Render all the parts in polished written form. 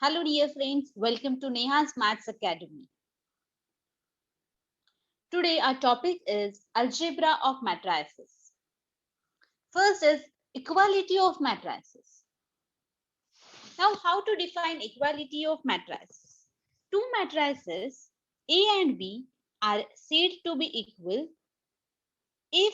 Hello dear friends, welcome to Neha's Maths Academy. Today our topic is algebra of matrices. First is equality of matrices. Now how to define equality of matrices? Two matrices A and B are said to be equal if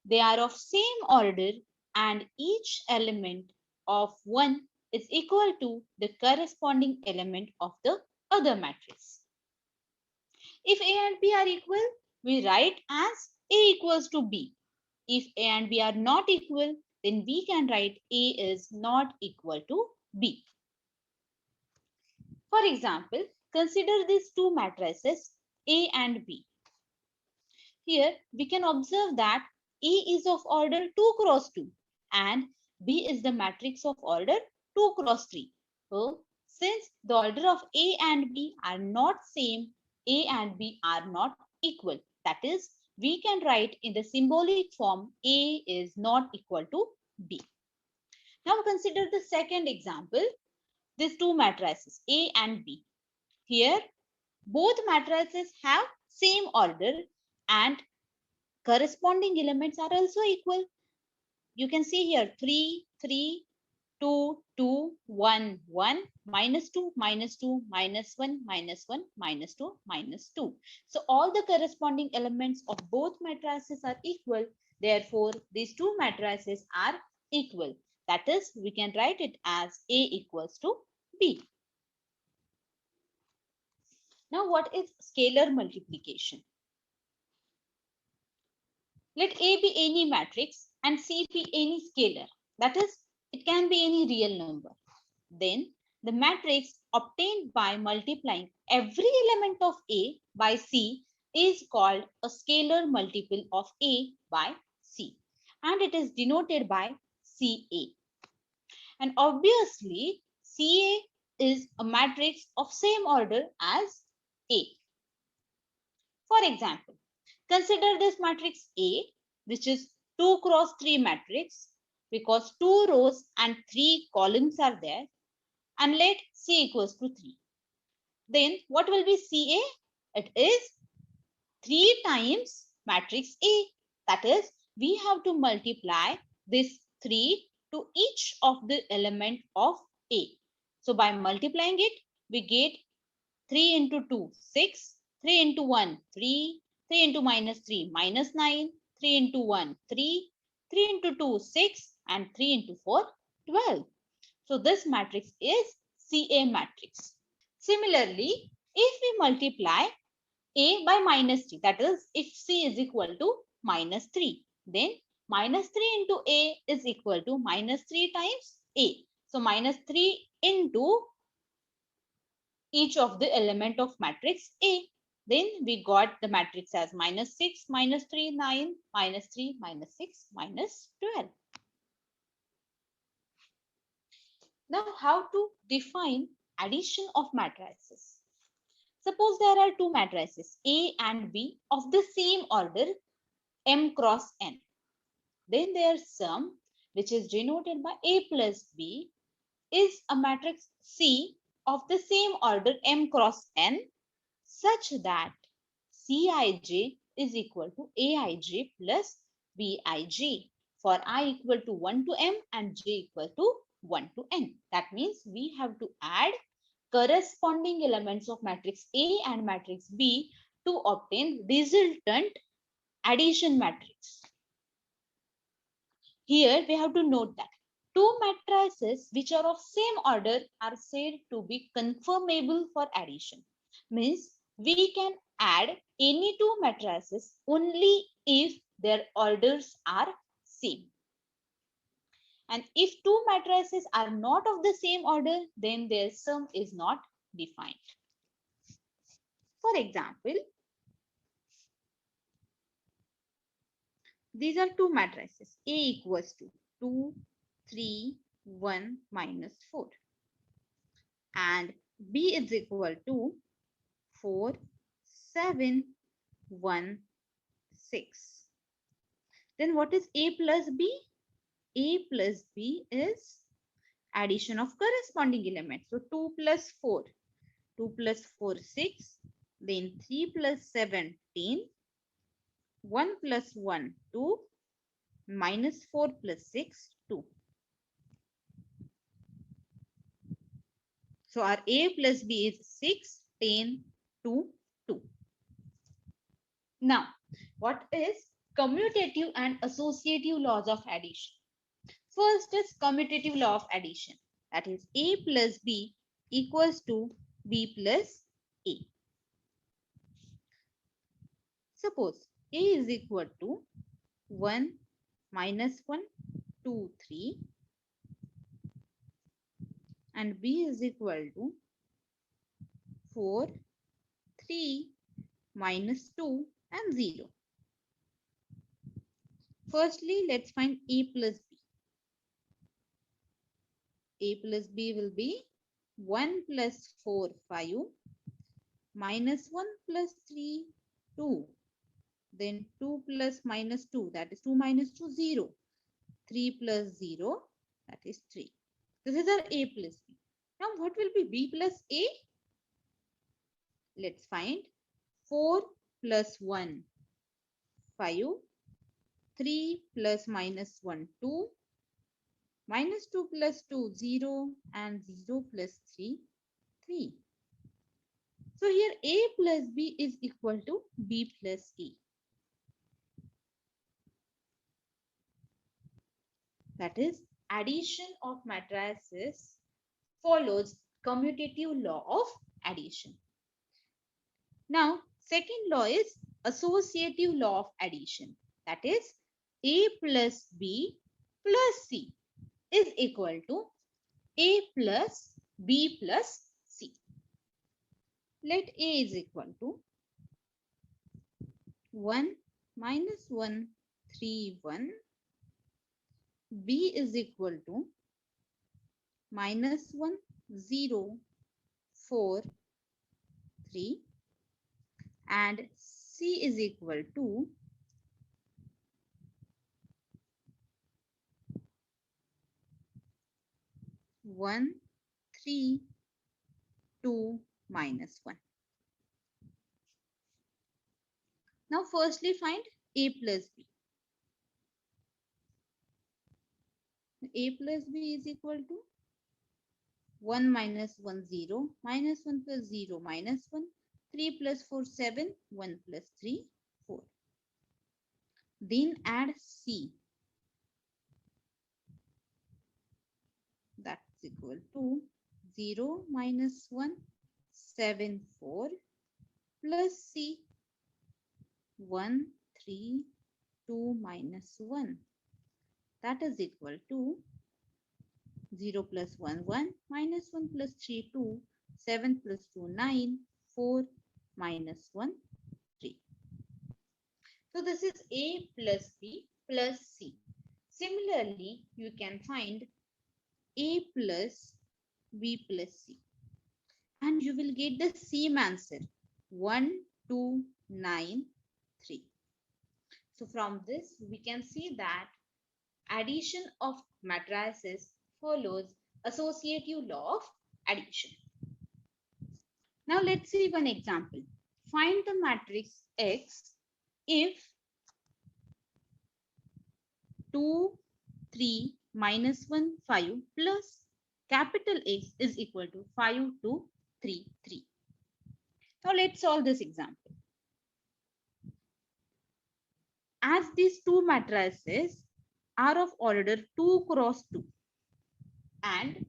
they are of same order and each element of one is equal to the corresponding element of the other matrix. If A and B are equal, we write as A equals to B. If A and B are not equal, then we can write A is not equal to B. For example, consider these two matrices A and B. Here we can observe that A is of order 2 cross 2 and B is the matrix of order 2 cross 3. So, since the order of A and B are not same, A and B are not equal. That is, we can write in the symbolic form A is not equal to B. Now consider the second example, these two matrices A and B. Here both matrices have same order and corresponding elements are also equal. You can see here 3, 3, 2, 2, 1, 1, minus 2, minus 2, minus 1, minus 1, minus 2, minus 2. So all the corresponding elements of both matrices are equal. Therefore, these two matrices are equal. That is, we can write it as A equals to B. Now, what is scalar multiplication? Let A be any matrix and C be any scalar. That is, it can be any real number. Then the matrix obtained by multiplying every element of A by C is called a scalar multiple of A by C, and it is denoted by CA. And obviously, CA is a matrix of same order as A. For example, consider this matrix A, which is 2 cross 3 matrix, because 2 rows and 3 columns are there, and let C equals to 3. Then what will be CA? It is 3 times matrix A. That is, we have to multiply this 3 to each of the element of A. So by multiplying it, we get 3 into 2, 6, 3 into 1, 3, 3 into minus 3, minus 9, 3 into 1, 3, 3 into 2, 6, and 3 into 4, 12. So this matrix is CA matrix. Similarly, if we multiply A by minus 3, that is, if C is equal to minus 3, then minus 3 into A is equal to minus 3 times A. So minus 3 into each of the element of matrix A. Then we got the matrix as minus 6, minus 3, 9, minus 3, minus 6, minus 12. Now, how to define addition of matrices? Suppose there are two matrices A and B of the same order m cross n. Then their sum, which is denoted by A plus B, is a matrix C of the same order m cross n, such that Cij is equal to Aij plus Bij for I equal to 1 to m and j equal to 1 to n. That means we have to add corresponding elements of matrix A and matrix B to obtain resultant addition matrix. Here we have to note that two matrices which are of same order are said to be conformable for addition. Means we can add any two matrices only if their orders are same. And if two matrices are not of the same order, then their sum is not defined. For example, these are two matrices. A equals to 2, 3, 1, minus 4. And B is equal to 4, 7, 1, 6. Then what is A plus B? A plus B is addition of corresponding elements. So 2 plus 4. 2 plus 4, 6. Then 3 plus 7, 10. 1 plus 1, 2. Minus 4 plus 6, 2. So our A plus B is 6, 10, 2, 2. Now, what is commutative and associative laws of addition? First is commutative law of addition. That is A plus B equals to B plus A. Suppose A is equal to 1 minus 1, 2, 3 and B is equal to 4, 3 minus 2 and 0. Firstly, let's find A plus B. A plus B will be 1 plus 4, 5, minus 1 plus 3, 2. Then 2 plus minus 2, that is 2 minus 2, 0. 3 plus 0, that is 3. This is our A plus B. Now what will be B plus A? Let's find 4 plus 1, 5. 3 plus minus 1, 2. Minus 2 plus 2, 0. And 0 plus 3, 3. So here A plus B is equal to B plus A. That is, addition of matrices follows commutative law of addition. Now, second law is associative law of addition. That is, A plus B plus C is equal to A plus B plus C. Let A is equal to 1 minus 1, 3, 1. B is equal to minus 1, 0, 4, 3. And C is equal to 1, 3, 2, minus 1. Now firstly find A plus B. A plus B is equal to 1 minus 1, 0, minus 1 plus 0, minus 1, 3 plus 4, 7, 1 plus 3, 4. Then add C. That's equal to 0 minus 1, 7, 4 plus C 1, 3, 2 minus 1. That is equal to 0 plus 1, 1, minus 1 plus 3, 2, 7 plus 2, 9, 4 minus 1, 3. So this is A plus B plus C. Similarly, you can find A plus B plus C. And you will get the same answer, 1, 2, 9, 3. So from this, we can see that addition of matrices follows associative law of addition. Now let's see one example. Find the matrix X if 2, 3, minus 1, 5 plus capital X is equal to 5, 2, 3, 3. Now let's solve this example. As these two matrices are of order 2 cross 2, and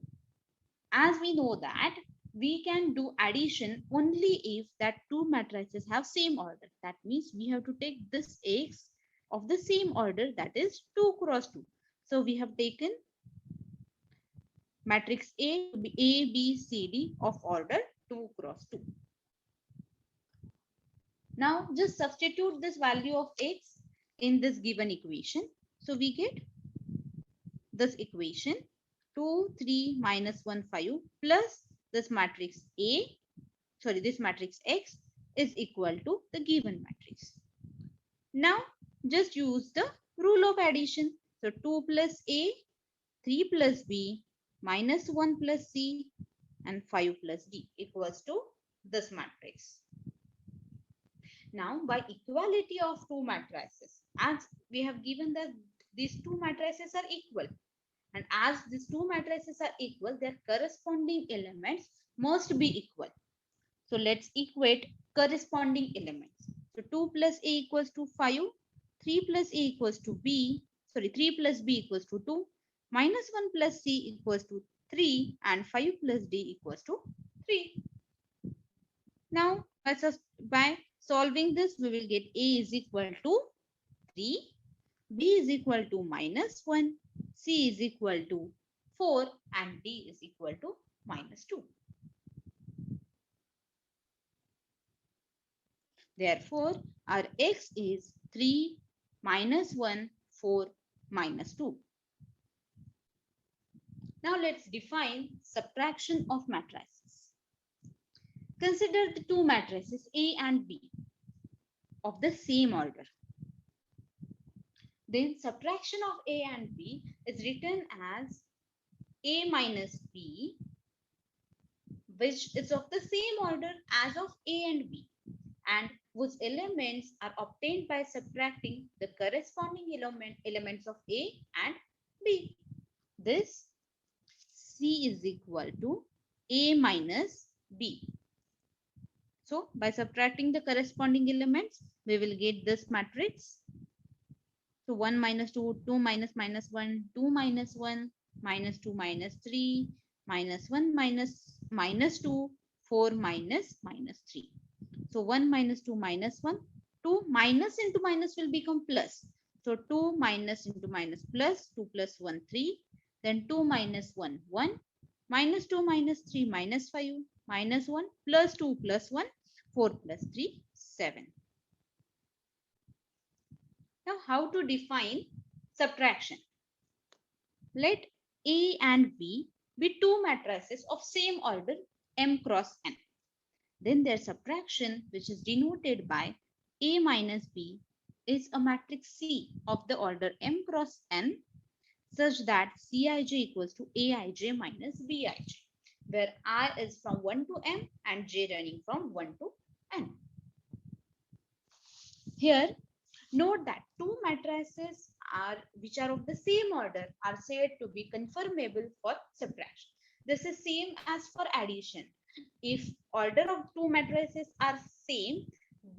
as we know that we can do addition only if that two matrices have same order. That means we have to take this X of the same order, that is 2 cross 2. So we have taken matrix A to be A, B, C, D of order 2 cross 2. Now just substitute this value of X in this given equation. So we get this equation 2, 3, minus 1, 5 plus this matrix this matrix X is equal to the given matrix. Now just use the rule of addition. So 2 plus A, 3 plus B minus 1 plus C and 5 plus D equals to this matrix. Now, by equality of two matrices, as we have given that these two matrices are equal, and as these two matrices are equal, their corresponding elements must be equal. So let's equate corresponding elements. So 2 plus A equals to 5, 3 plus A equals to B, 3 plus B equals to 2, minus 1 plus C equals to 3, and 5 plus D equals to 3. Now, by solving this, we will get A is equal to 3, B is equal to minus 1, C is equal to 4, and D is equal to minus 2. Therefore, our X is 3, minus 1, 4, minus 2. Now let's define subtraction of matrices. Consider the two matrices A and B of the same order. Then subtraction of A and B is written as A minus B, which is of the same order as of A and B, and whose elements are obtained by subtracting the corresponding elements of A and B. This C is equal to A minus B. So by subtracting the corresponding elements, we will get this matrix. So 1 minus 2, 2 minus minus 1, 2 minus 1, minus 2 minus 3, minus 1 minus minus 2, 4 minus minus 3. So 1 minus 2 minus 1, 2 minus into minus will become plus. So 2 minus into minus plus, 2 plus 1, 3. Then 2 minus 1, 1. Minus 2 minus 3 minus 5, minus 1 plus 2 plus 1, 4 plus 3, 7. Now, how to define subtraction? Let A and B be two matrices of same order M cross N. Then their subtraction, which is denoted by A minus B, is a matrix C of the order M cross N, such that Cij equals to Aij minus Bij, where I is from 1 to M and J running from 1 to N. Here, note that two matrices which are of the same order are said to be conformable for subtraction. This is same as for addition. If order of two matrices are same,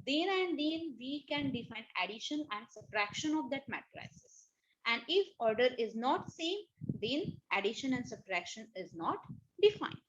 then and then we can define addition and subtraction of that matrices. And if order is not same, then addition and subtraction is not defined.